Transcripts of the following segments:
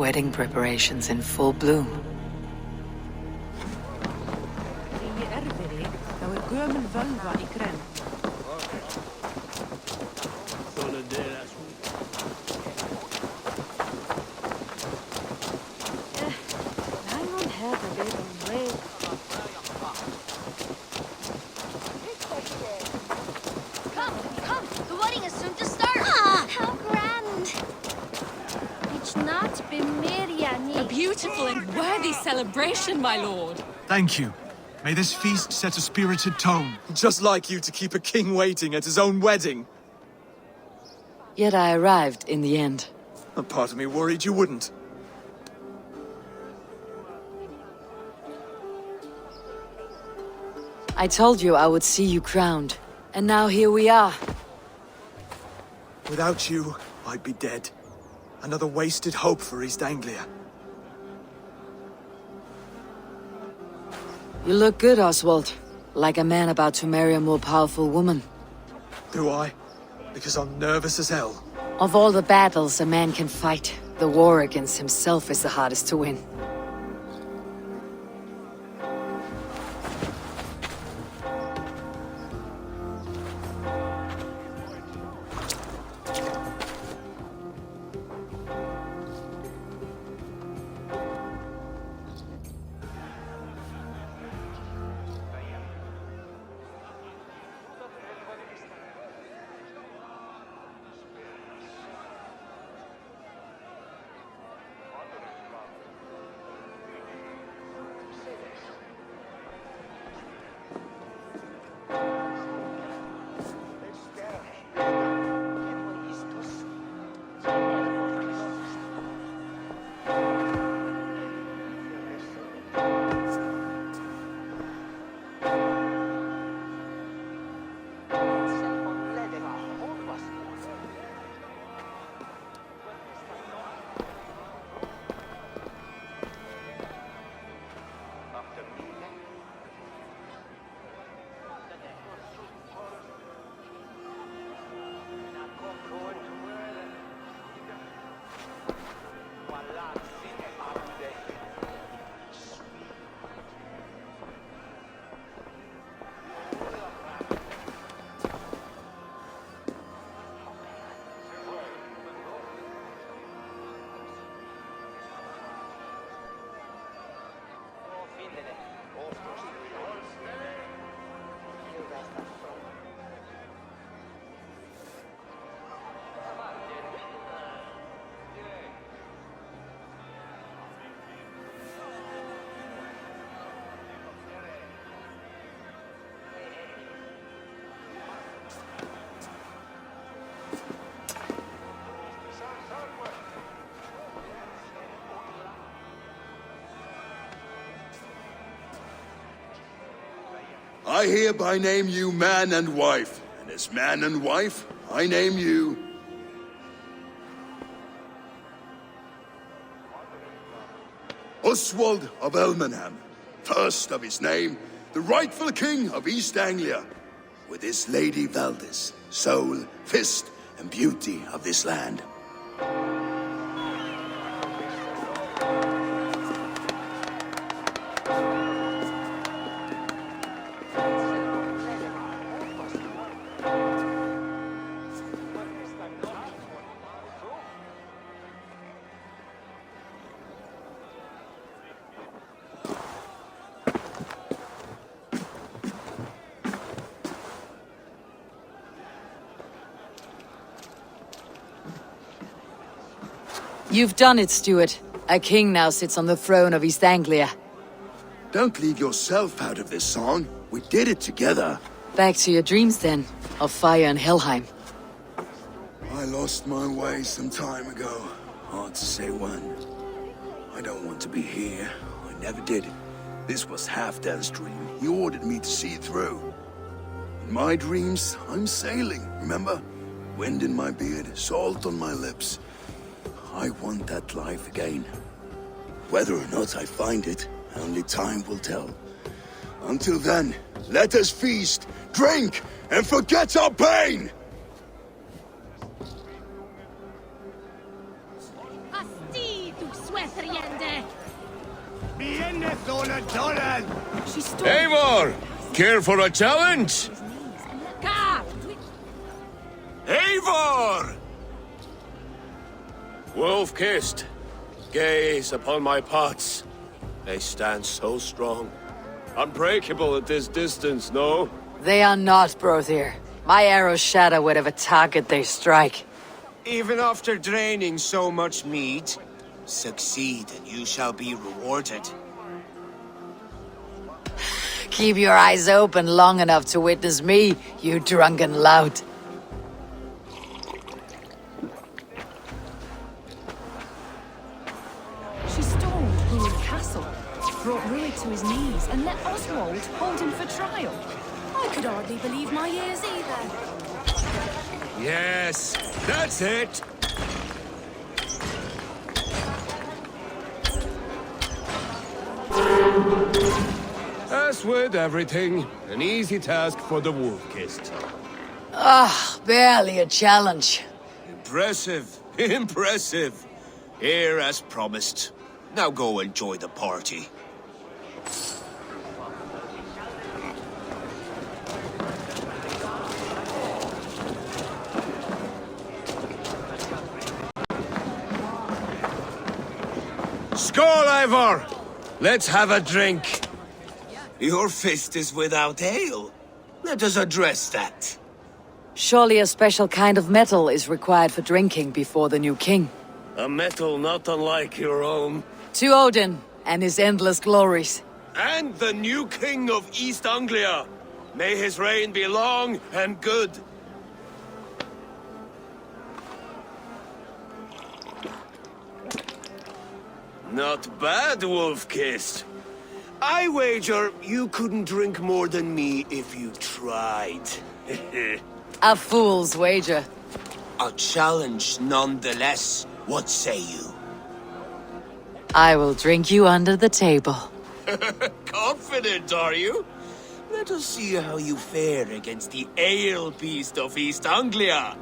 Wedding preparations in full bloom. Come! The wedding is soon to start! Ah, how grand! A beautiful and worthy celebration, my lord. Thank you. May this feast set a spirited tone. Just like you to keep a king waiting at his own wedding. Yet I arrived in the end. A part of me worried you wouldn't. I told you I would see you crowned, and now here we are. Without you, I'd be dead. Another wasted hope for East Anglia. You look good, Oswald. Like a man about to marry a more powerful woman. Do I? Because I'm nervous as hell. Of all the battles a man can fight, the war against himself is the hardest to win. I hereby name you man and wife, and as man and wife, I name you... Oswald of Elmenham, first of his name, the rightful king of East Anglia, with his lady Valdis, soul, fist, and beauty of this land. You've done it, Stuart. A king now sits on the throne of East Anglia. Don't leave yourself out of this song. We did it together. Back to your dreams then, of fire and Helheim. I lost my way some time ago. Hard to say when. I don't want to be here. I never did. This was Halfdan's dream. He ordered me to see it through. In my dreams, I'm sailing, remember? Wind in my beard, salt on my lips. I want that life again. Whether or not I find it, only time will tell. Until then, let us feast, drink, and forget our pain! Asti, du Eivor! Care for a challenge? Gah! Eivor! Wolf-kissed, gaze upon my pots. They stand so strong. Unbreakable at this distance, no? They are not, Brother. My arrows shatter whatever target they strike. Even after draining so much meat, succeed and you shall be rewarded. Keep your eyes open long enough to witness me, you drunken lout. She stormed Rued Castle, brought Rued to his knees, and let Oswald hold him for trial. I could hardly believe my ears either. Yes, that's it! As with everything, an easy task for the Wolf-kissed. Barely a challenge. Impressive, impressive. Here as promised. Now go enjoy the party. Skål, Eivor! Let's have a drink. Your fist is without ale. Let us address that. Surely a special kind of metal is required for drinking before the new king. A metal not unlike your own. To Odin and his endless glories. And the new king of East Anglia. May his reign be long and good. Not bad, Wolf-kissed. I wager you couldn't drink more than me if you tried. A fool's wager. A challenge nonetheless. What say you? I will drink you under the table. Confident, are you? Let us see how you fare against the ale beast of East Anglia.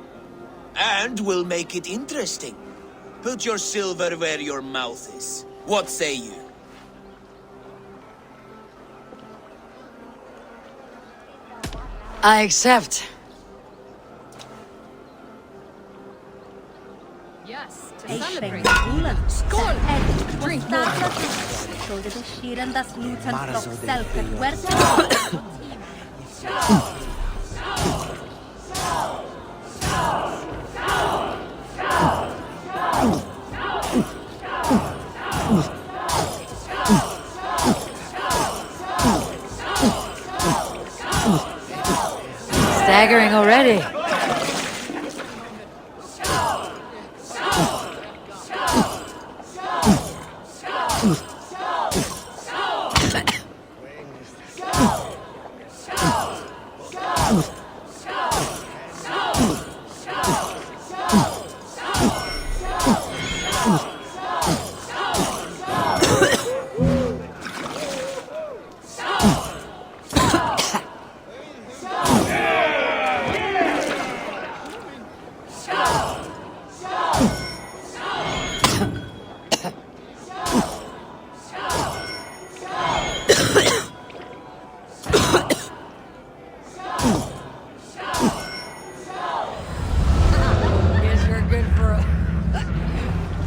And we'll make it interesting. Put your silver where your mouth is. What say you? I accept. Yes, to celebrate. Skål! Drink more. Shoulder the sheer and das Lutan of self and where Staggering already.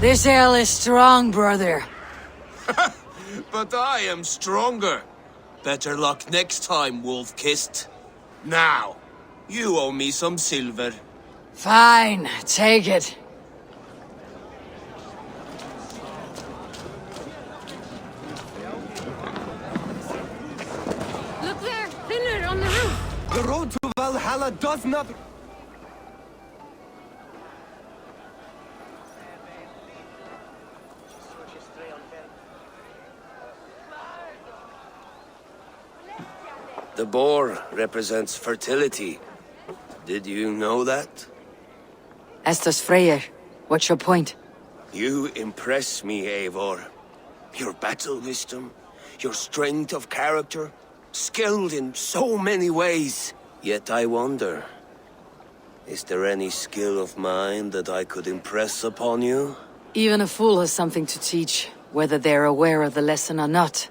This ale is strong, brother. But I am stronger. Better luck next time, Wolf-kissed. Now, you owe me some silver. Fine, take it. Look there, thinner on the roof. The road to Valhalla does not... The boar represents fertility. Did you know that? Estes Freyr, what's your point? You impress me, Eivor. Your battle wisdom, your strength of character, skilled in so many ways. Yet I wonder, is there any skill of mine that I could impress upon you? Even a fool has something to teach, whether they're aware of the lesson or not.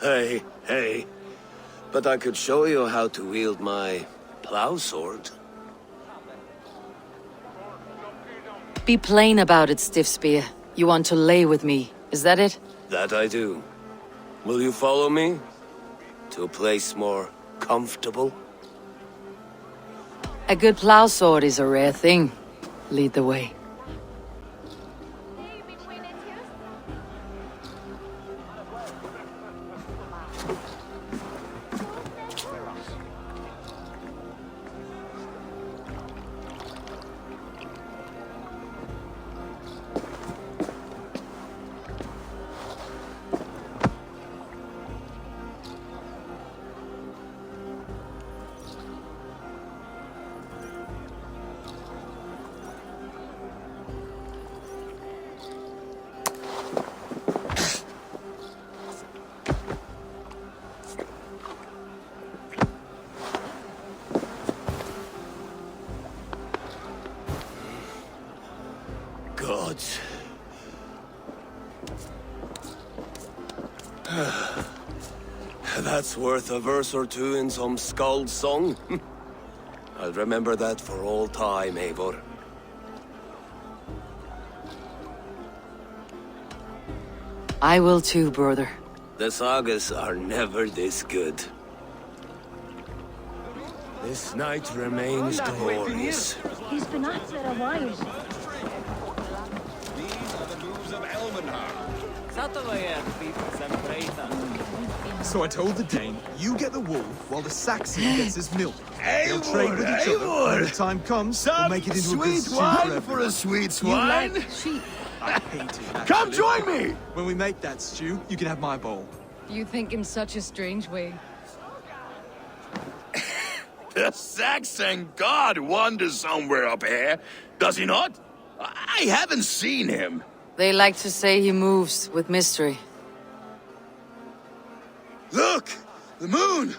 Hey. But I could show you how to wield my plow sword. Be plain about it, Stiffspear. You want to lay with me, is that it? That I do. Will you follow me? To a place more comfortable? A good plow sword is a rare thing. Lead the way. Gods. That's worth a verse or two in some skald song. I'll remember that for all time, Eivor. I will too, brother. The sagas are never this good. This night remains glorious. He's been at it a while. So I told the Dane, you get the wool while the Saxon gets his milk. They'll trade with each other. When the time comes, we'll make it into a good stew for a sweet swine. Sheep. I hate it. Come actually. join me! When we make that stew, you can have my bowl. You think in such a strange way. The Saxon god wanders somewhere up here, does he not? I haven't seen him. They like to say he moves with mystery. Look! The moon!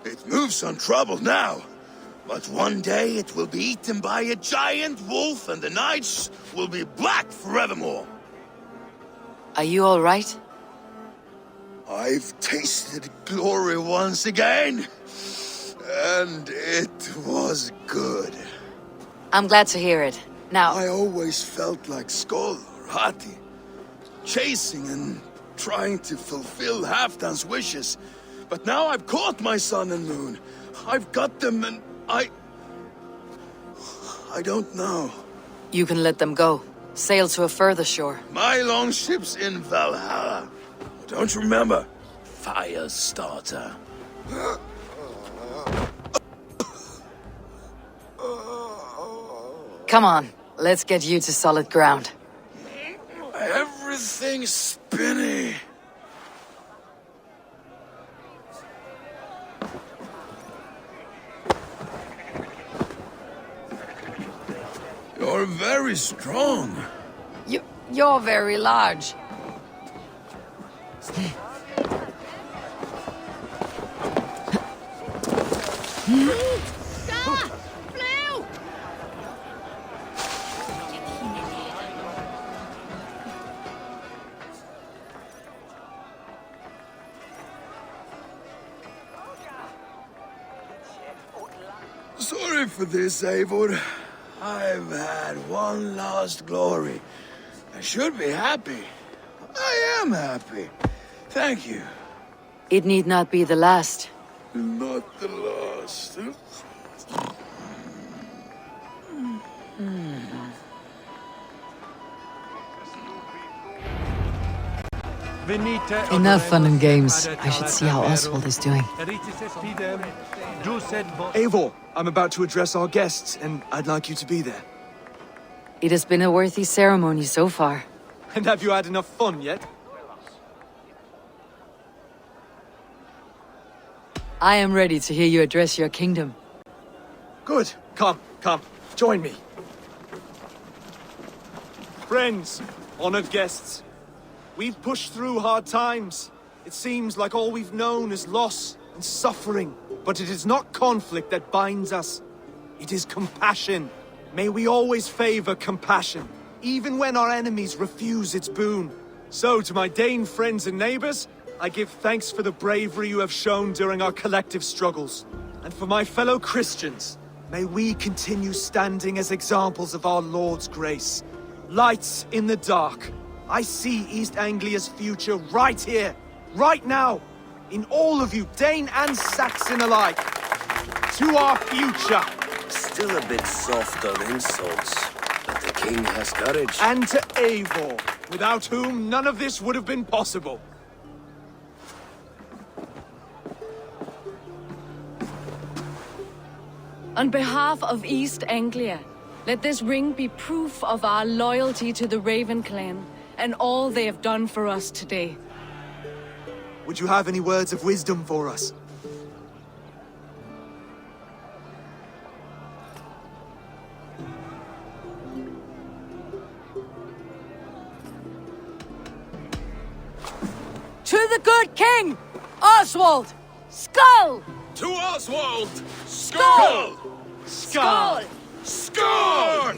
It moves untroubled now. But one day it will be eaten by a giant wolf and the nights will be black forevermore. Are you all right? I've tasted glory once again. And it was good. I'm glad to hear it. Now, I always felt like Skoll or Hati, chasing and trying to fulfill Halfdan's wishes. But now I've caught my sun and moon. I've got them and I don't know. you can let them go. Sail to a further shore. My longship's in Valhalla. Don't you remember? Firestarter. Come on, let's get you to solid ground. Everything's spinny. You're very strong. You're very large. Sorry for this, Eivor. I've had one last glory. I should be happy. I am happy. Thank you. It need not be the last. Not the last. Enough fun and games. I should see how Oswald is doing. Eivor, I'm about to address our guests, and I'd like you to be there. It has been a worthy ceremony so far. And have you had enough fun yet? I am ready to hear you address your kingdom. Good. Come, join me. Friends, honored guests, we've pushed through hard times. It seems like all we've known is loss and suffering. But it is not conflict that binds us. It is compassion. May we always favor compassion, even when our enemies refuse its boon. So, to my Dane friends and neighbors, I give thanks for the bravery you have shown during our collective struggles. And for my fellow Christians, may we continue standing as examples of our Lord's grace. Lights in the dark. I see East Anglia's future right here, right now, in all of you, Dane and Saxon alike. To our future. Still a bit soft on insults, but the king has courage. And to Eivor, without whom none of this would have been possible. On behalf of East Anglia, let this ring be proof of our loyalty to the Raven clan and all they have done for us today. Would you have any words of wisdom for us? To the good king, Oswald! Skull! To Oswald! Skull! Skull! Score!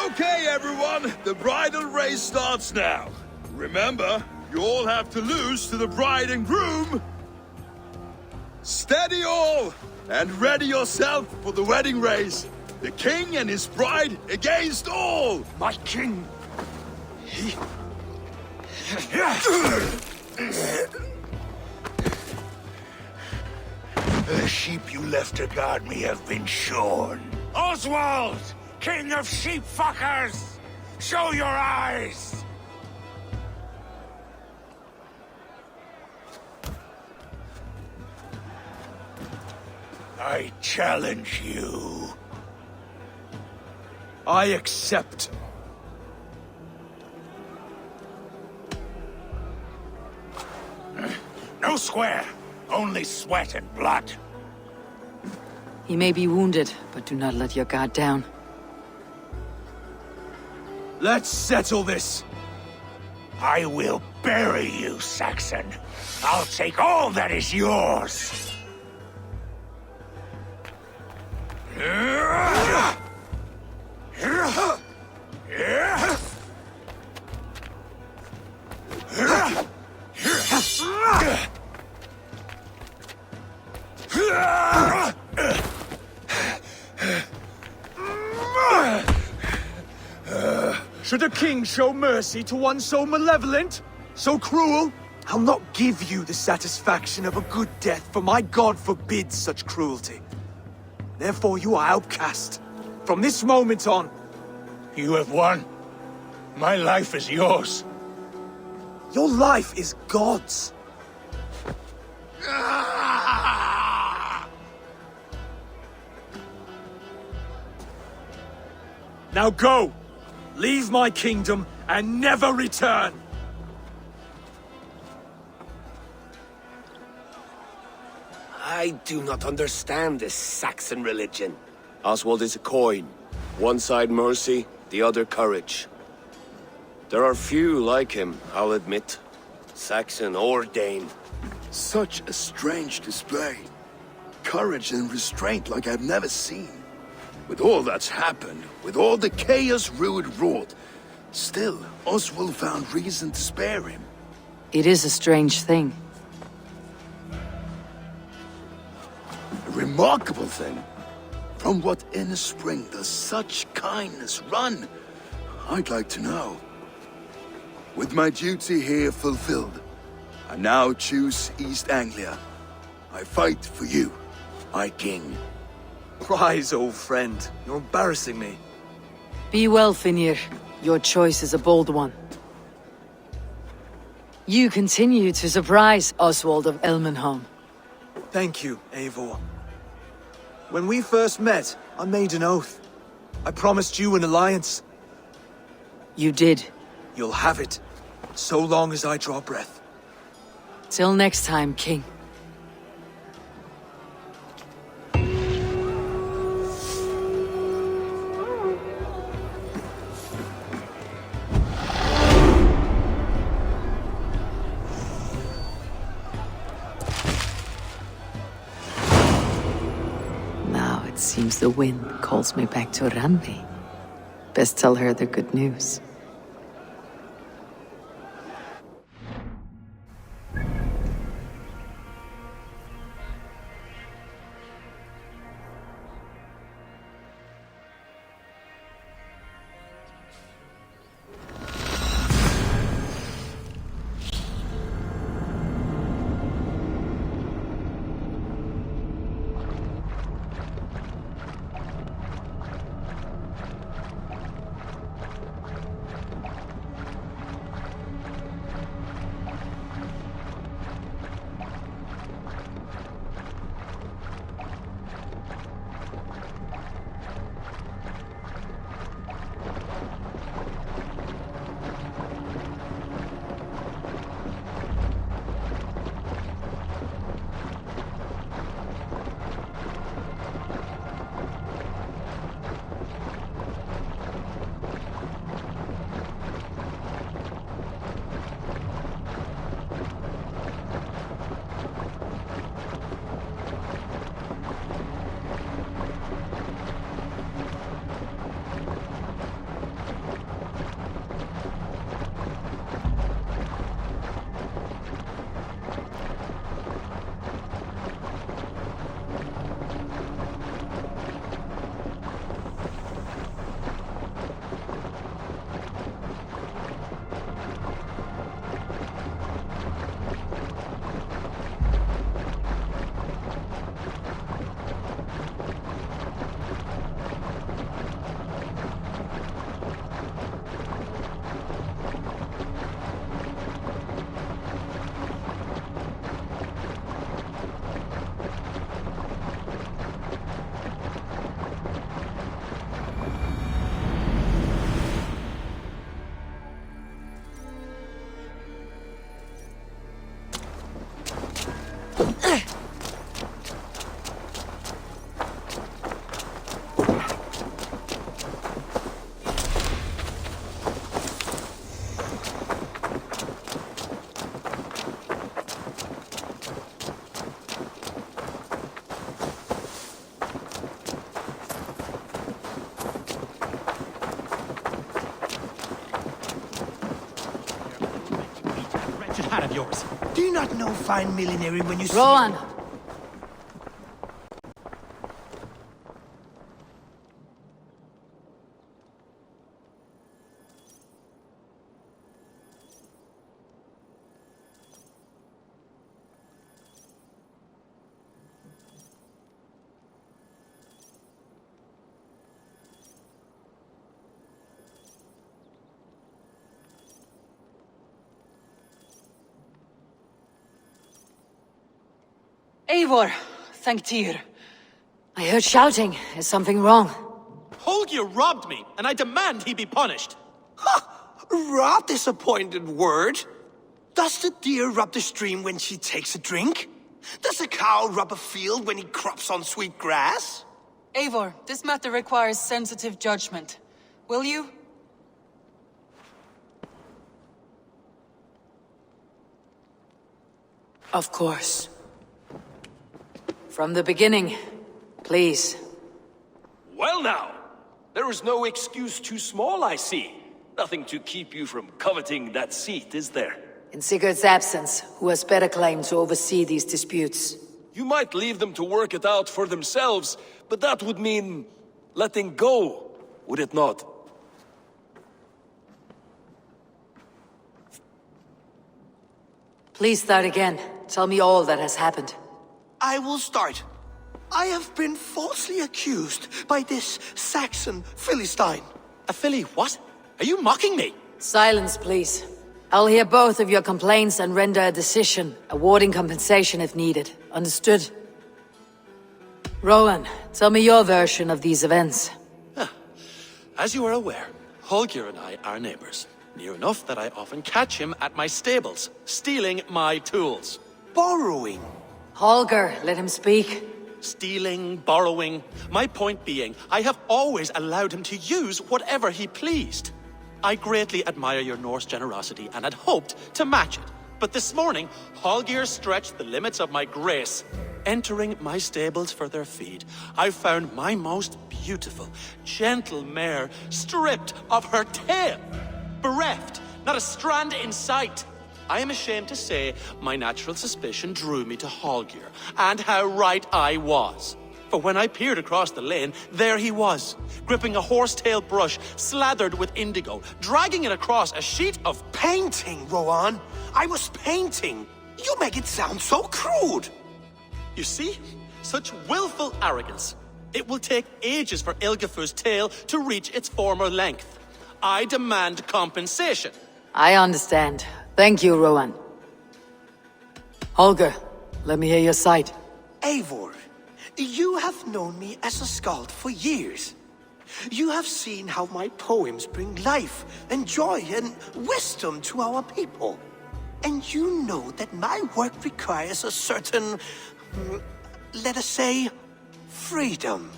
Okay, everyone, the bridal race starts now. Remember, you all have to lose to the bride and groom. Steady all, and ready yourself for the wedding race. The king and his bride against all. My king! The sheep you left to guard me have been shorn. Oswald! King of sheep fuckers! Show your eyes! I challenge you. I accept. No square, only sweat and blood. He may be wounded, but do not let your guard down. Let's settle this. I will bury you, Saxon. I'll take all that is yours. Should a king show mercy to one so malevolent? So cruel? I'll not give you the satisfaction of a good death, for my god forbids such cruelty. Therefore you are outcast. From this moment on. You have won. My life is yours. Your life is God's. Now go! Leave my kingdom and never return! I do not understand this Saxon religion. Oswald is a coin. One side mercy, the other courage. There are few like him, I'll admit. Saxon or Dane. Such a strange display. Courage and restraint like I've never seen. With all that's happened, with all the chaos Rued wrought, still, Oswald found reason to spare him. It is a strange thing. A remarkable thing. From what inner spring does such kindness run? I'd like to know. With my duty here fulfilled, I now choose East Anglia. I fight for you, my king. Rise, old friend. You're embarrassing me. Be well, Finir. Your choice is a bold one. You continue to surprise Oswald of Elmenholm. Thank you, Eivor. When we first met, I made an oath. I promised you an alliance. You did. You'll have it, so long as I draw breath. Till next time, King. Now it seems the wind calls me back to Randi. Best tell her the good news. pointed hat of yours? Do you not know fine millinery when you see... Rowan! Eivor, thank Tyr. I heard shouting. Is something wrong? Holger robbed me, and I demand he be punished. Rot disappointed word. Does the deer rub the stream when she takes a drink? Does a cow rub a field when he crops on sweet grass? Eivor, this matter requires sensitive judgment. Will you? Of course. From the beginning, please. Well now, there is no excuse too small, I see. Nothing to keep you from coveting that seat, is there? In Sigurd's absence, who has better claim to oversee these disputes? You might leave them to work it out for themselves, but that would mean letting go, would it not? Please start again. Tell me all that has happened. I will start. I have been falsely accused by this Saxon Philistine. A filly what? Are you mocking me? Silence, please. I'll hear both of your complaints and render a decision, awarding compensation if needed. Understood? Rowan, tell me your version of these events. As you are aware, Holger and I are neighbors. Near enough that I often catch him at my stables, stealing my tools. Borrowing. Holger, let him speak. Stealing, borrowing. My point being, I have always allowed him to use whatever he pleased. I greatly admire your Norse generosity and had hoped to match it. But this morning, Holger stretched the limits of my grace. Entering my stables for their feed, I found my most beautiful, gentle mare stripped of her tail. Bereft, not a strand in sight. I am ashamed to say my natural suspicion drew me to Holger, and how right I was. For when I peered across the lane, there he was, gripping a horsetail brush slathered with indigo, dragging it across a sheet of... Painting, Rowan. I was painting. You make it sound so crude. You see? Such willful arrogance. It will take ages for Ilgafur's tail to reach its former length. I demand compensation. I understand. Thank you, Rowan. Holger, let me hear your side. Eivor, you have known me as a skald for years. You have seen how my poems bring life and joy and wisdom to our people. And you know that my work requires a certain, let us say, freedom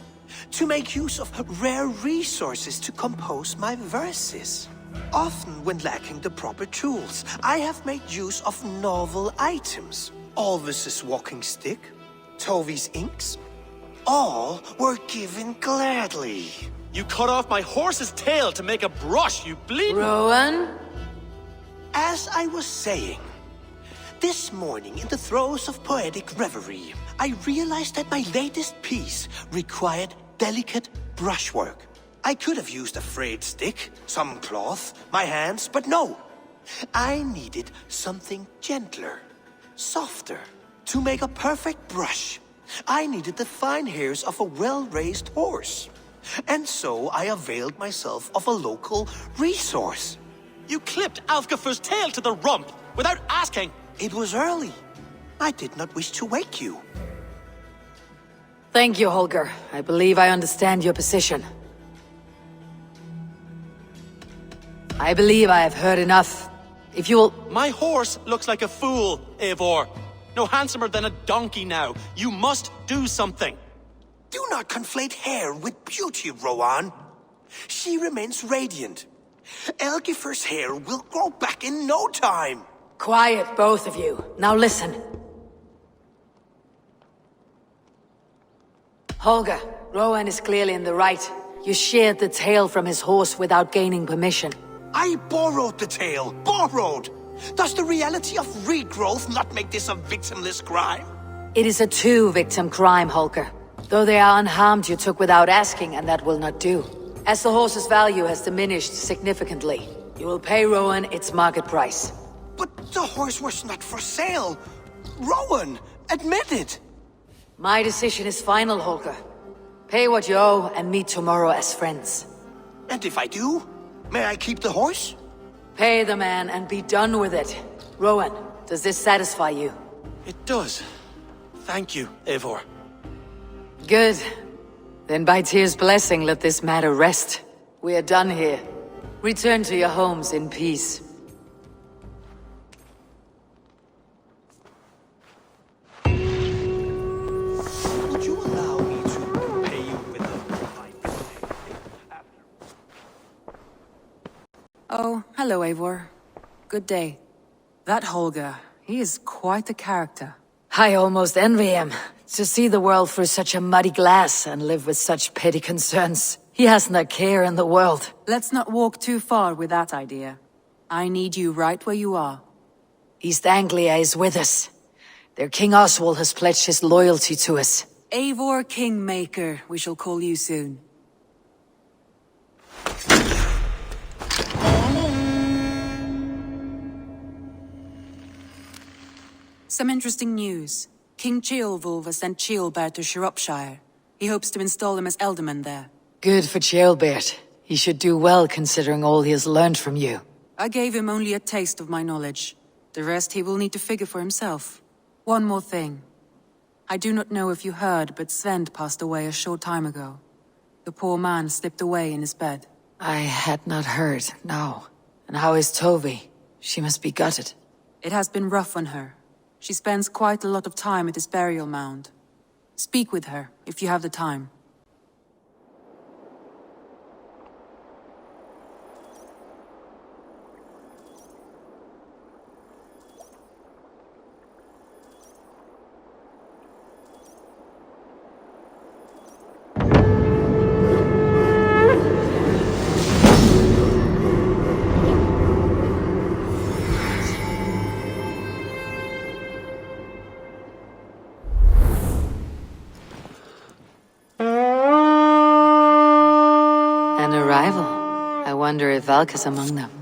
to make use of rare resources to compose my verses. Often when lacking the proper tools, I have made use of novel items. Alvis's walking stick, Tovi's inks, all were given gladly. You cut off my horse's tail to make a brush, you bleeding... Rowan? As I was saying, this morning in the throes of poetic reverie, I realized that my latest piece required delicate brushwork. I could have used a frayed stick, some cloth, my hands, but no. I needed something gentler, softer. To make a perfect brush, I needed the fine hairs of a well-raised horse. And so I availed myself of a local resource. You clipped Alfgafur's tail to the rump without asking. It was early. I did not wish to wake you. Thank you, Holger. I believe I understand your position. I believe I have heard enough. If you will... My horse looks like a fool, Eivor. No handsomer than a donkey now. You must do something. Do not conflate hair with beauty, Rowan. She remains radiant. Elgifur's hair will grow back in no time. Quiet, both of you. Now listen. Holger, Rowan is clearly in the right. You sheared the tail from his horse without gaining permission. I borrowed the tail. Borrowed! Does the reality of regrowth not make this a victimless crime? It is a two-victim crime, Holger. Though they are unharmed, you took without asking, and that will not do. As the horse's value has diminished significantly, you will pay Rowan its market price. But the horse was not for sale. Rowan, admit it. My decision is final, Holger. Pay what you owe and meet tomorrow as friends. And if I do, may I keep the horse? Pay the man and be done with it. Rowan, does this satisfy you? It does. Thank you, Eivor. Good. Then by Tyr's blessing, let this matter rest. We are done here. Return to your homes in peace. Would you allow me to pay you with Oh, hello, Eivor. Good day. That Holger, he is quite the character. I almost envy him. To see the world through such a muddy glass and live with such petty concerns. He hasn't a care in the world. Let's not walk too far with that idea. I need you right where you are. East Anglia is with us. Their King Oswald has pledged his loyalty to us. Eivor Kingmaker, we shall call you soon. Some interesting news. King Ceolwulf has sent Ceolbert to Shropshire. He hopes to install him as Elderman there. Good for Ceolbert. He should do well considering all he has learned from you. I gave him only a taste of my knowledge. The rest he will need to figure for himself. One more thing. I do not know if you heard, but Sven passed away a short time ago. The poor man slipped away in his bed. I had not heard, no. And how is Tovi? She must be gutted. It has been rough on her. She spends quite a lot of time at his burial mound. Speak with her, if you have the time. An arrival. I wonder if Valka's among them.